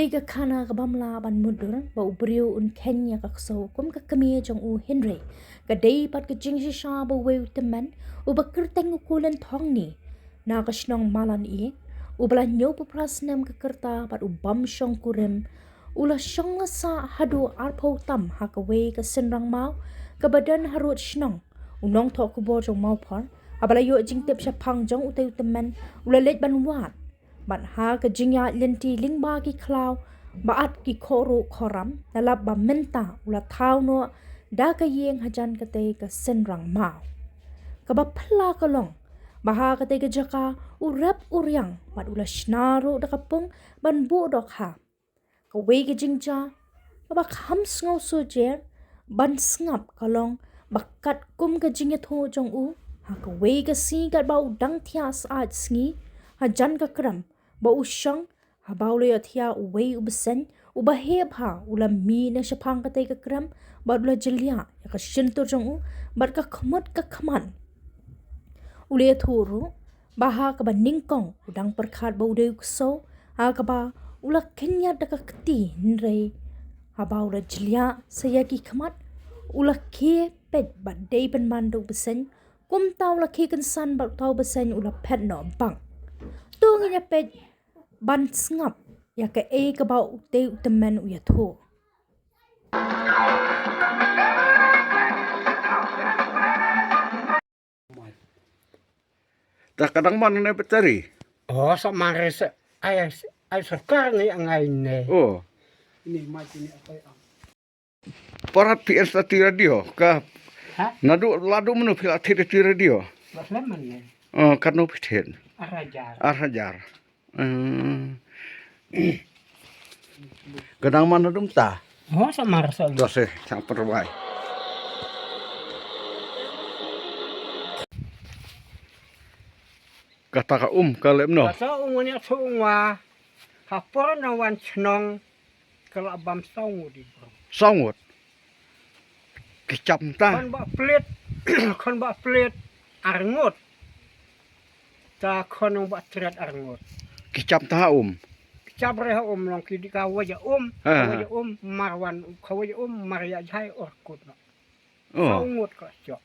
Kadai ka kana ka bamla ban mudur ba ubrio un Kenya ka kso kum ka kami jong u Henry. Kadai pat ka jing si sha ba we teman u ba kerteng ukulan thong ni. Na ka shnong malan i u bala nyo pa prasnam ka kerta pat u bam shong kurim. Ula shong la sa hadu arpo tam ha ka we ka senrang mau ka badan harut shnong. Unong thok ku bo jong mau par. Abala yo jing tip sha pang jong u te teman ula let ban wat. Ban ha ka jingya lenti lingba ki klau baat ki koro koram dalap ba menta ula thau no da ka yeng hajan ka te ka senrang mau ka ba phla ka long ba ha ka te ka jaka urap uryang mat ula shnaro da ka pung ban bu dok ha ka we ka jingja ka ba kham sngo so jer ban snap ka long ba kat kum ka jingya tho jong u ha ka we ka si ka ba u dang thia sa sngi hajan ka kram ba usyang habaw le athia uwei ubsen ubaheb ha ula mi na shapang katay ka kram ba ula jelya ya ka shinto jong u ba ka khmut ka khman ule thuru ba ha ka ba ningkong udang perkhat ba ude so ha ka ba ula kenya da ka kti nre habaw la jelya saya ki khmat ula ke pet ba dei ban mando besen kum taw la ke kan san ba taw besen ula pet no bang tunginya pet ban ngap ya ka e ka ba te teman u ya tho Tak kadang mana ne petari? Oh, sama res ay sarkar ni ang ay ne. Oh, Ini mati ni apa ya? para PS tati radio ka Ha? nadu ladu menu pila tiri radio. Bas leman ne. Oh, kanu pithen. Arajar. Arhajar. Kadang mana dum ta? Oh, sama res. Dose sang perwai. Kata ka kalem no. Basa umuni sungwa. Hapor na wan chnong kala bam saung di bro. Sangut. Kicap ta. Kon ba plit, kon ba plit arngot. Ta kon ba tret arngot. Kicap ta Cabre ha long kidi ka waja Ah. kawaja marwan kawaja maria jai orkut no. Oh. Saungut ka jo.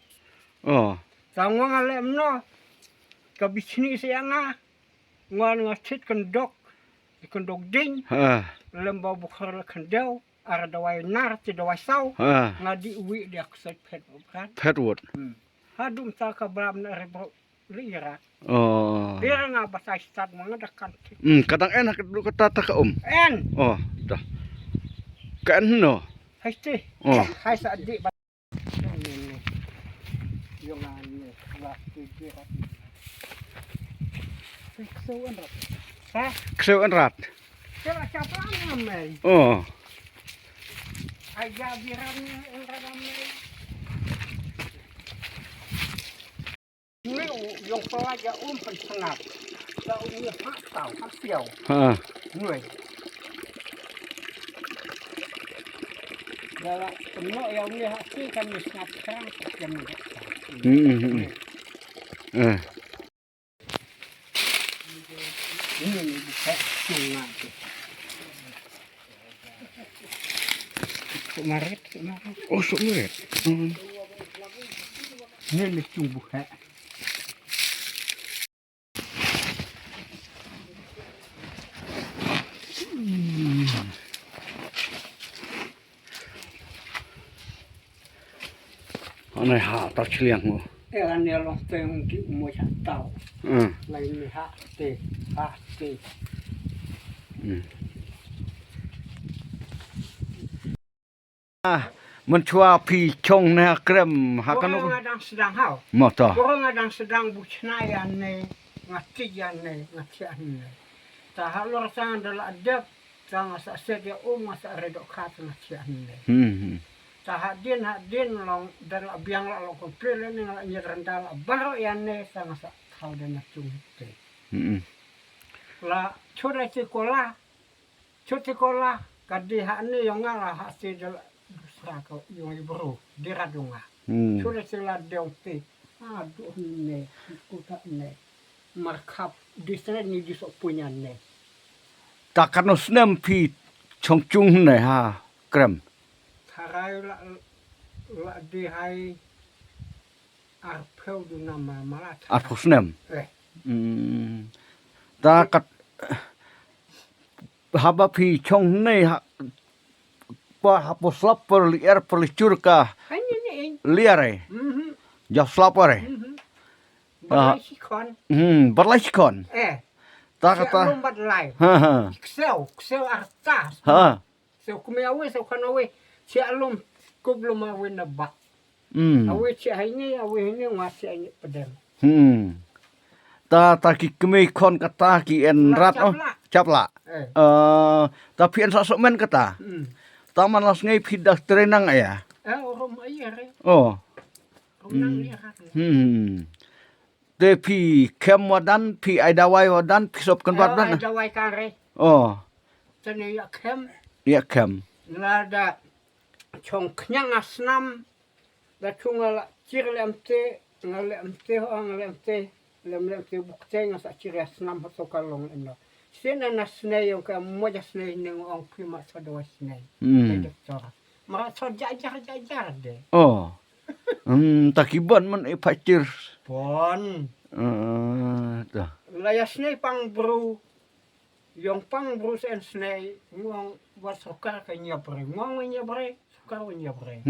Oh. Sangwa ngalem no. Ka bisni sianga. Ngan ngasit kendok. Kendok ding. Ha. Lembau bukhar kendau. Ara dawai nar ti dawai sau. Ha. Ngadi uwi dia kusat pet bukan. Petwood. Hadum ta ka bram na rebo lira. Oh. Lira nga basai start mga dakan. Kadang enak dulu kata ta ka En. Oh, dah. Kan no. Haste. Oh. Hai sa di ba. Yung ano, waktu dia. So ano? Ha? Keseuan rat. Kaya siapa namay? Oh. Ay gabiran ang ramay. Ini yung palaga pensengat. Sa umi haktaw, hapiaw. Ha. Nuy. Dala penuh yang ni hati kan misnat sekarang jam ni. Eh. Ini ni bisa sungai tu. Kemarin. Oh, sulit. Ini ni tumbuh. Anai ha ta chliang mo. Yang ni long teng di umur tahu. Lain ni hak te. Menchua pi chong na krem ha kanu Orang adang sedang hau. moto. Orang adang sedang bucnayan ni, ngatian ni, ngatian ni. Tak halor sang adalah adab, sang asa sedia masa redok kat ngatian ni. Tak hadin long dalam biang la long komplain ni la nyerendal baru yang ni sang asa kau dan cung te. La chora sekolah kadi hak ni yang ngalah hasil dalam dusra kau yang ibro diradunga. Chora sila deong te. Aduh ne, kuta ne. Markap di sana ni disok punya ne. Tak kanu snem pi chong chung này ha krem Tharai la di hai arpeu du nama malat. arpusnem Eh, ta kat haba phi chong này ha pa haposlap per liar perlicur ka hanya ni. liare ja slapare Balai sikon. berlaiskon ta Siap kata lombat lai. ha Ksel artas. ha So kumiawe so kanawe. Siap lom kublum awe nabak. hmm Awe siap ini ngasih ini pedang. ta ki kemi kon kata ki en Lah, rat oh capla Eh. tapi en sosok men kata taman las ngai pidah trenang ya Orang ayah re. oh Orang lihat. te pi kem wadan pi aidawai wadan pi sop kan wadan Ada wai kare. oh Tani ya kem. ya kem Nada chong knyang asnam. Da chunga cir lemte. Ngalemte lemte. Lemte bukte ngasa cir asnam so kalong eno. Sina na snei yung ka moja snei ning ong prima sa do snei. Doktor. Mara so jajar de. oh takiban man e pacir Pon. ta Laya snei pang bru. Yung pang bru sen snei ngong buat sokar ka nyabre. Ngong nyabre, sokar nyabre.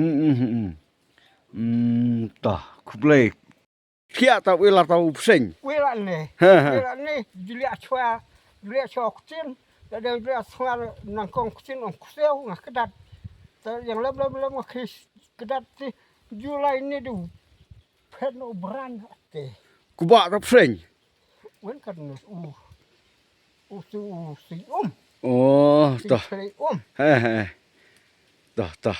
ta kublai kia ta wila ta upsing Wila ne. Ha. Wila ne julia chwa kutin. Ada julia chwa nangkong kutin on kuseu ngakedat. Yang lem ngakis kedat ti Julai ini du peno beran te. kubak ta upsing Wen kan si oh si ta si ta